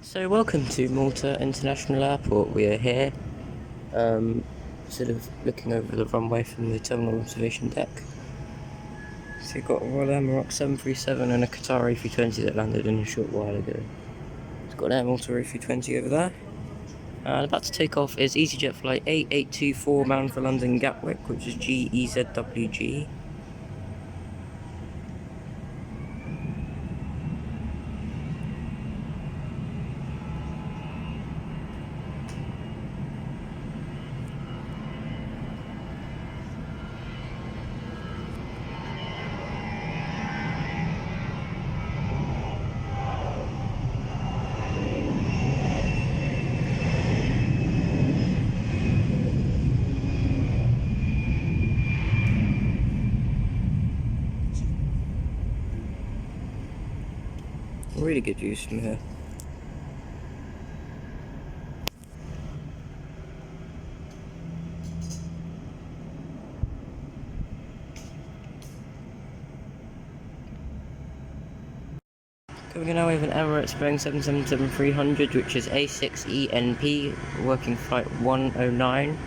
So welcome to Malta International Airport. We are here, sort of looking over the runway from the terminal observation deck. So you've got a Royal Air Maroc 737 and a Qatar A320 that landed in a short while ago. It's got an Air Malta A320 over there. And about to take off is EasyJet flight 8824 bound for London Gatwick, which is GEZWG. Really good views from here. Coming in now, we have an Emirates B777-800, which is A6ENP, working flight 109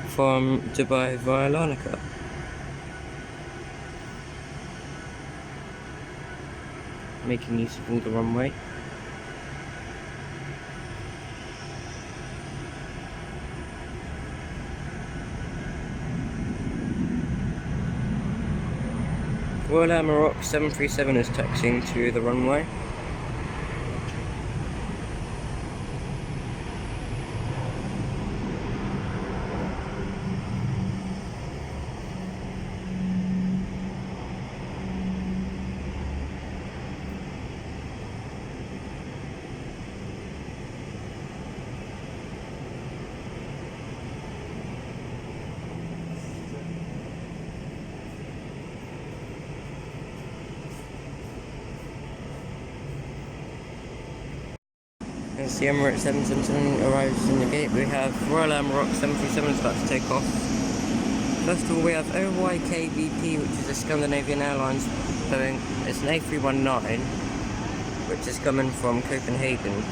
from Dubai via Larnaca. Making use of all the runway. Royal Air Maroc 737 is taxiing to the runway. As the Emirates 777 arrives in the gate, we have Royal Air Maroc 737 is about to take off. First of all, we have OYKBP, which is a Scandinavian Airlines Boeing. It's an A319, which is coming from Copenhagen.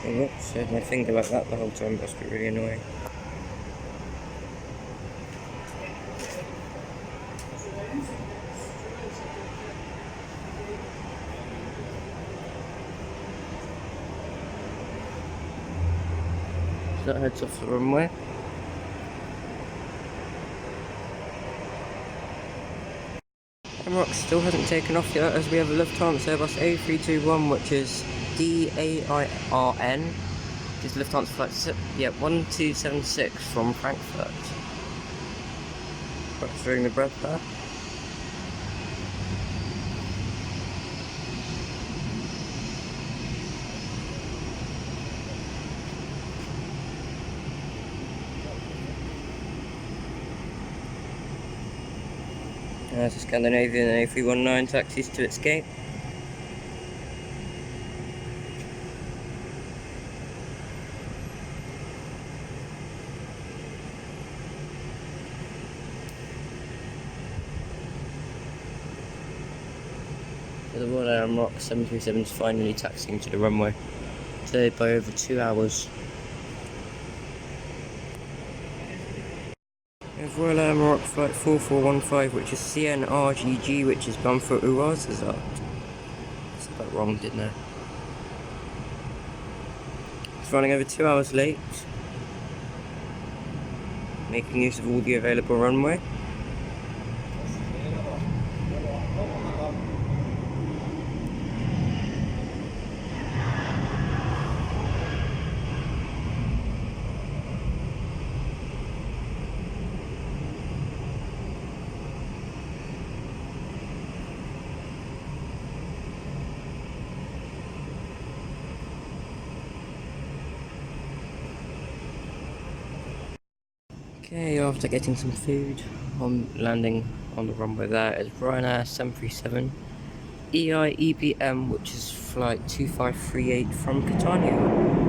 Oh, whoops, I had my finger like that the whole time, it must be really annoying. So that heads off the runway. Emirates still hasn't taken off yet, as we have a Lufthansa Airbus A321, which is DAIRN, which is Lufthansa flight 1276 from Frankfurt. Capturing the breath there. There's a Scandinavian A319 taxis to its gate. The Royal Air Maroc 737 is finally taxiing to the runway, delayed by over 2 hours. We have Royal Air Maroc flight 4415, which is CNRGG, which is bound for Ouarzazate. I said that wrong, didn't I? It's running over 2 hours late, making use of all the available runway. Okay, after getting some food, I'm landing on the runway. There is Royal Air 737 EIEBM, which is flight 2538 from Catania.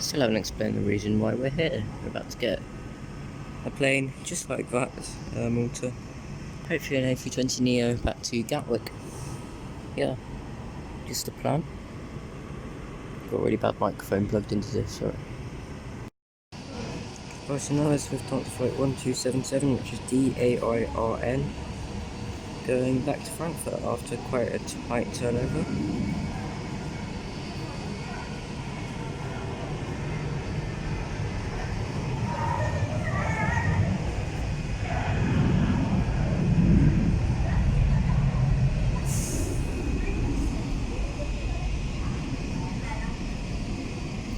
Still haven't explained the reason why we're here. We're about to get a plane just like that, Malta. Hopefully an A320neo back to Gatwick. Yeah, just the plan. Got a really bad microphone plugged into this, sorry. Right, so now it's with time to flight 1277, which is DAIRN, going back to Frankfurt after quite a tight turnover.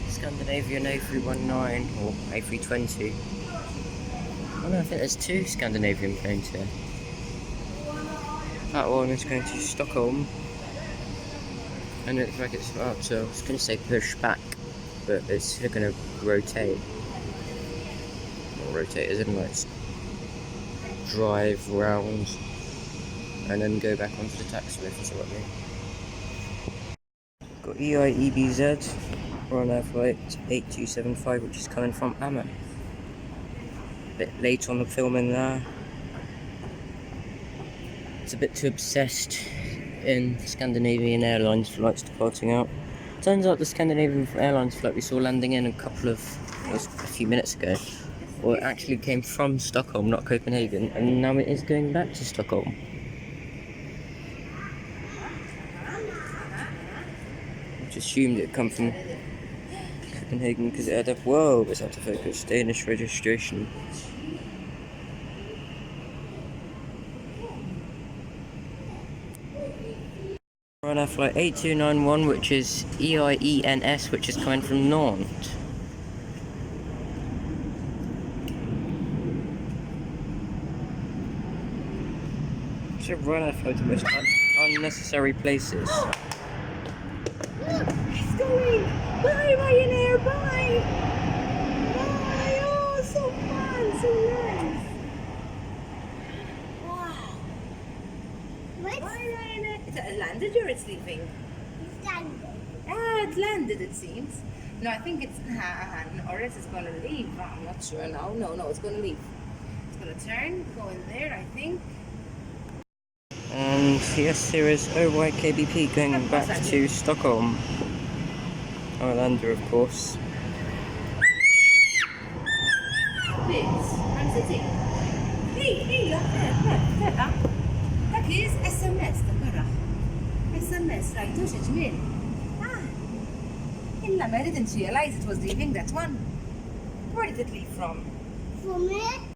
Scandinavian A319 or A320. Oh no, I think there's two Scandinavian planes here. That one is going to Stockholm, and it looks like it's about to, I was going to say push back, but it's going to rotate. Not rotate, as in like drive round and then go back onto the taxiway, if that's what I mean. Got EIEBZ. We're on our flight 8275, which is coming from Amman. A bit late on the filming there. It's a bit too obsessed in Scandinavian Airlines flights departing out. Turns out the Scandinavian Airlines flight we saw landing in a few minutes ago, well, it actually came from Stockholm, not Copenhagen, and now it is going back to Stockholm. I just assumed it would come from Copenhagen because it had a, whoa, it's out of focus, Danish registration. We're on our flight 8291, which is EIENS, which is coming from Nantes. Should run our flight to most unnecessary places. Look, it's going! Bye, Ryanair, bye! Bye! Oh, so fun, so nice! Wow! Bye, Ryanair! It landed or it's leaving? It's landed. Ah, it landed, it seems. No, I think it's, or else it's going to leave. I'm not sure now. No, it's going to leave. It's going to turn, go in there, I think. And yes, here is OYKBP going back to Stockholm. Islander, of course. Please, I'm sitting. Hey, look, that is SMS, the para. SMS, right, do you mean? I didn't realize it was leaving that one. Where did it leave from? For me?